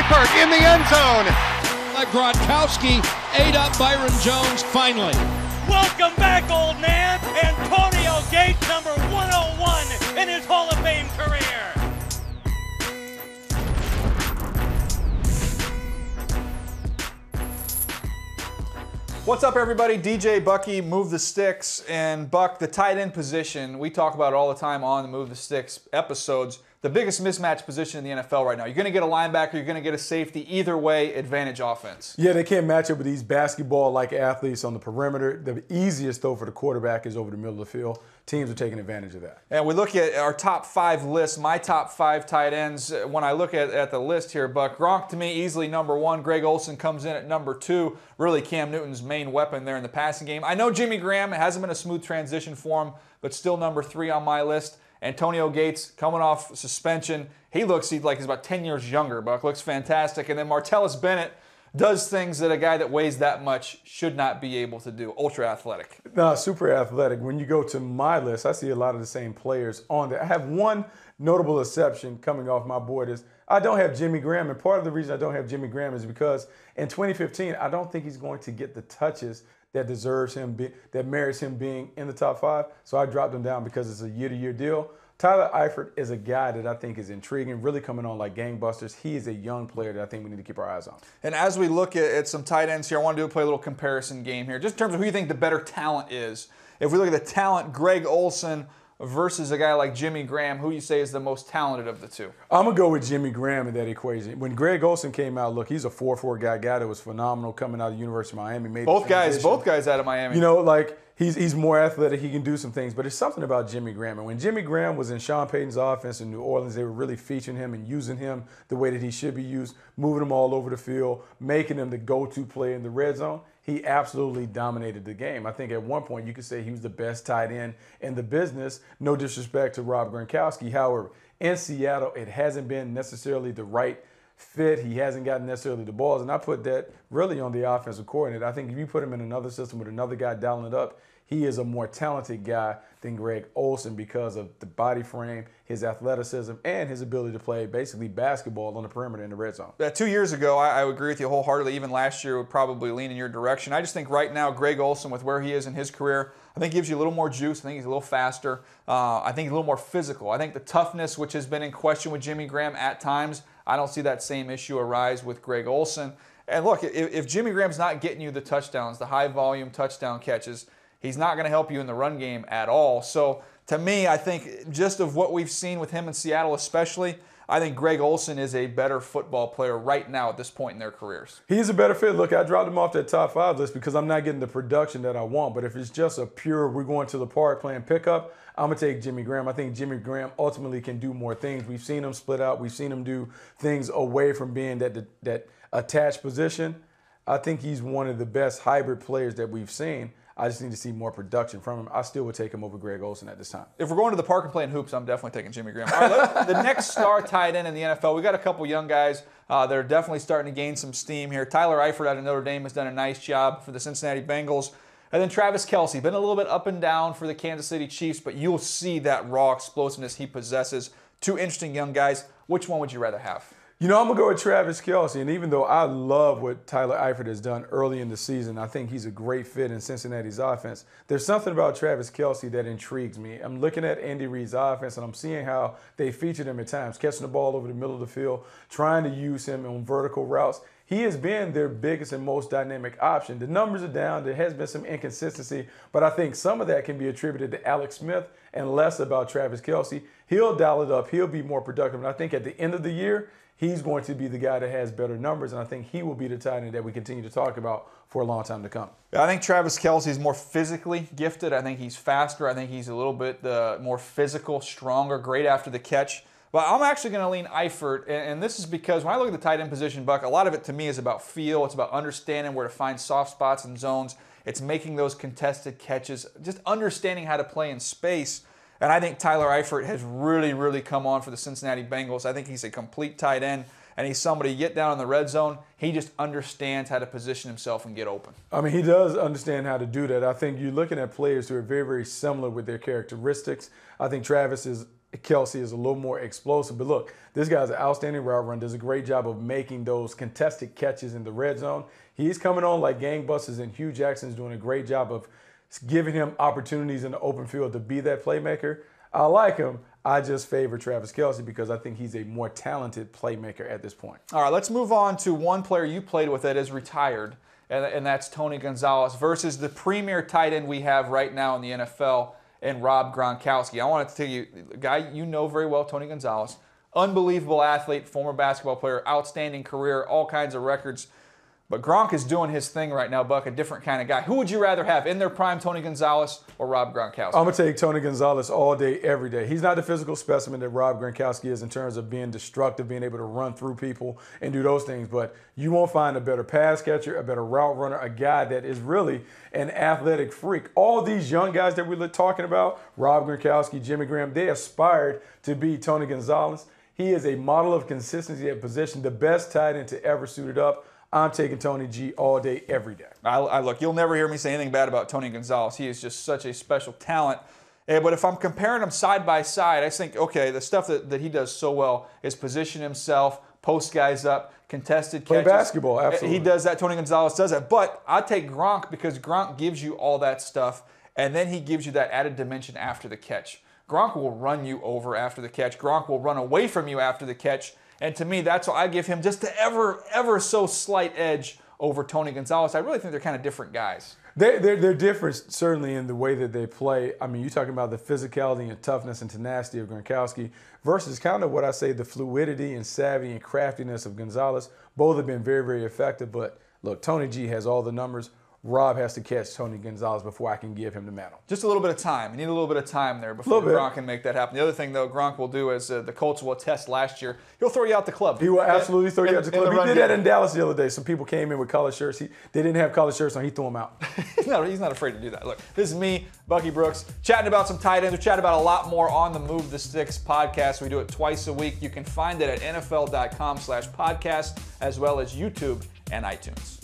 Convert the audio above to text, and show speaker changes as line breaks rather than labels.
Eifert in the end zone.
Like Gronkowski ate up Byron Jones finally.
Welcome back, old man. Antonio Gates, number 101 in his Hall of Fame career.
What's up, everybody? DJ, Bucky, Move the Sticks, and Buck, the tight end position. We talk about it all the time on the Move the Sticks episodes. The biggest mismatch position in the NFL right now. You're going to get a linebacker, you're going to get a safety. Either way, advantage offense.
Yeah, they can't match up with these basketball-like athletes on the perimeter. The easiest, though, for the quarterback is over the middle of the field. Teams are taking advantage of that.
And we look at our top 5 list, my top 5 tight ends. When I look at the list here, Buck, Gronk to me easily number 1. Greg Olsen comes in at number 2. Really Cam Newton's main weapon there in the passing game. I know Jimmy Graham, it hasn't been a smooth transition for him, but still number 3 on my list. Antonio Gates coming off suspension. He looks like he's about 10 years younger, Buck. Looks fantastic. And then Martellus Bennett does things that a guy that weighs that much should not be able to do. Ultra athletic.
No, super athletic. When you go to my list, I see a lot of the same players on there. I have one notable exception coming off my board is I don't have Jimmy Graham. And part of the reason I don't have Jimmy Graham is because in 2015, I don't think he's going to get the touches that deserves him, that merits him being in the top 5. So I dropped him down because it's a year-to-year deal. Tyler Eifert is a guy that I think is intriguing, really coming on like gangbusters. He is a young player that I think we need to keep our eyes on.
And as we look at some tight ends here, I want to play a little comparison game here, just in terms of who you think the better talent is. If we look at the talent, Greg Olsen versus a guy like Jimmy Graham, who you say is the most talented of the two?
I'm going to go with Jimmy Graham in that equation. When Greg Olsen came out, look, he's a 4.4 guy that was phenomenal coming out of the University of Miami.
Both guys out of Miami.
You know, like he's more athletic. He can do some things. But there's something about Jimmy Graham. And when Jimmy Graham was in Sean Payton's offense in New Orleans, they were really featuring him and using him the way that he should be used, moving him all over the field, making him the go-to player in the red zone. He absolutely dominated the game. I think at one point you could say he was the best tight end in the business. No disrespect to Rob Gronkowski. However, in Seattle, it hasn't been necessarily the right fit. He hasn't gotten necessarily the balls. And I put that really on the offensive coordinator. I think if you put him in another system with another guy dialing it up, he is a more talented guy than Greg Olsen because of the body frame, his athleticism, and his ability to play basically basketball on the perimeter in the red zone.
2 years ago, I would agree with you wholeheartedly. Even last year would probably lean in your direction. I just think right now, Greg Olsen, with where he is in his career, I think gives you a little more juice. I think he's a little faster. I think he's a little more physical. I think the toughness, which has been in question with Jimmy Graham at times, I don't see that same issue arise with Greg Olsen. And look, if Jimmy Graham's not getting you the touchdowns, the high-volume touchdown catches, he's not going to help you in the run game at all. So to me, I think just of what we've seen with him in Seattle especially, I think Greg Olsen is a better football player right now at this point in their careers.
He's a better fit. Look, I dropped him off that top 5 list because I'm not getting the production that I want. But if it's just a pure, we're going to the park playing pickup, I'm going to take Jimmy Graham. I think Jimmy Graham ultimately can do more things. We've seen him split out. We've seen him do things away from being that attached position. I think he's one of the best hybrid players that we've seen. I just need to see more production from him. I still would take him over Greg Olsen at this time.
If we're going to the park and playing hoops, I'm definitely taking Jimmy Graham. All right, the next star tight end in the NFL, we got a couple young guys that are definitely starting to gain some steam here. Tyler Eifert out of Notre Dame has done a nice job for the Cincinnati Bengals. And then Travis Kelce, been a little bit up and down for the Kansas City Chiefs, but you'll see that raw explosiveness he possesses. 2 interesting young guys. Which one would you rather have?
You know, I'm going to go with Travis Kelce, and even though I love what Tyler Eifert has done early in the season, I think he's a great fit in Cincinnati's offense. There's something about Travis Kelce that intrigues me. I'm looking at Andy Reid's offense, and I'm seeing how they featured him at times, catching the ball over the middle of the field, trying to use him on vertical routes. He has been their biggest and most dynamic option. The numbers are down. There has been some inconsistency, but I think some of that can be attributed to Alex Smith and less about Travis Kelce. He'll dial it up. He'll be more productive, and I think at the end of the year, he's going to be the guy that has better numbers, and I think he will be the tight end that we continue to talk about for a long time to come.
I think Travis Kelce is more physically gifted. I think he's faster. I think he's a little bit more physical, stronger, great after the catch. But I'm actually going to lean Eifert, and this is because when I look at the tight end position, Buck, a lot of it to me is about feel. It's about understanding where to find soft spots and zones. It's making those contested catches, just understanding how to play in space. And I think Tyler Eifert has really come on for the Cincinnati Bengals. I think he's a complete tight end, and he's somebody you get down in the red zone. He just understands how to position himself and get open.
I mean, he does understand how to do that. I think you're looking at players who are very similar with their characteristics. I think Travis is Kelce is a little more explosive. But look, this guy's an outstanding route runner, does a great job of making those contested catches in the red zone. He's coming on like gangbusters, and Hugh Jackson's doing a great job of giving him opportunities in the open field to be that playmaker. I like him. I just favor Travis Kelce because I think he's a more talented playmaker at this point.
All right, let's move on to one player you played with that is retired, and that's Tony Gonzalez versus the premier tight end we have right now in the NFL, and Rob Gronkowski. I wanted to tell you, a guy you know very well, Tony Gonzalez, unbelievable athlete, former basketball player, outstanding career, all kinds of records. But Gronk is doing his thing right now, Buck, a different kind of guy. Who would you rather have in their prime, Tony Gonzalez or Rob Gronkowski?
I'm going to take Tony Gonzalez all day, every day. He's not the physical specimen that Rob Gronkowski is in terms of being destructive, being able to run through people and do those things. But you won't find a better pass catcher, a better route runner, a guy that is really an athletic freak. All these young guys that we're talking about, Rob Gronkowski, Jimmy Graham, they aspired to be Tony Gonzalez. He is a model of consistency at position, the best tight end to ever suit it up. I'm taking Tony G all day, every day.
Look, you'll never hear me say anything bad about Tony Gonzalez. He is just such a special talent. But if I'm comparing them side by side, I think, okay, the stuff that he does so well is position himself, post guys up, contested catches.
Play basketball, absolutely.
He does that. Tony Gonzalez does that. But I take Gronk because Gronk gives you all that stuff, and then he gives you that added dimension after the catch. Gronk will run you over after the catch. Gronk will run away from you after the catch. And to me, that's why I give him just the ever so slight edge over Tony Gonzalez. I really think they're kind of different guys.
They're different, certainly, in the way that they play. I mean, you're talking about the physicality and toughness and tenacity of Gronkowski versus kind of what I say, the fluidity and savvy and craftiness of Gonzalez. Both have been very, very effective. But look, Tony G has all the numbers. Rob has to catch Tony Gonzalez before I can give him the mantle.
Just a little bit of time. You need a little bit of time there before Gronk can make that happen. The other thing, though, Gronk will do is the Colts will attest last year. He'll throw you out the club.
He will absolutely throw you out the club. He did that in Dallas the other day. Some people came in with collar shirts. They didn't have collar shirts on. He threw them out.
He's not afraid to do that. Look, this is me, Bucky Brooks, chatting about some tight ends. We're chatting about a lot more on the Move the Sticks podcast. We do it twice a week. You can find it at NFL.com/podcast as well as YouTube and iTunes.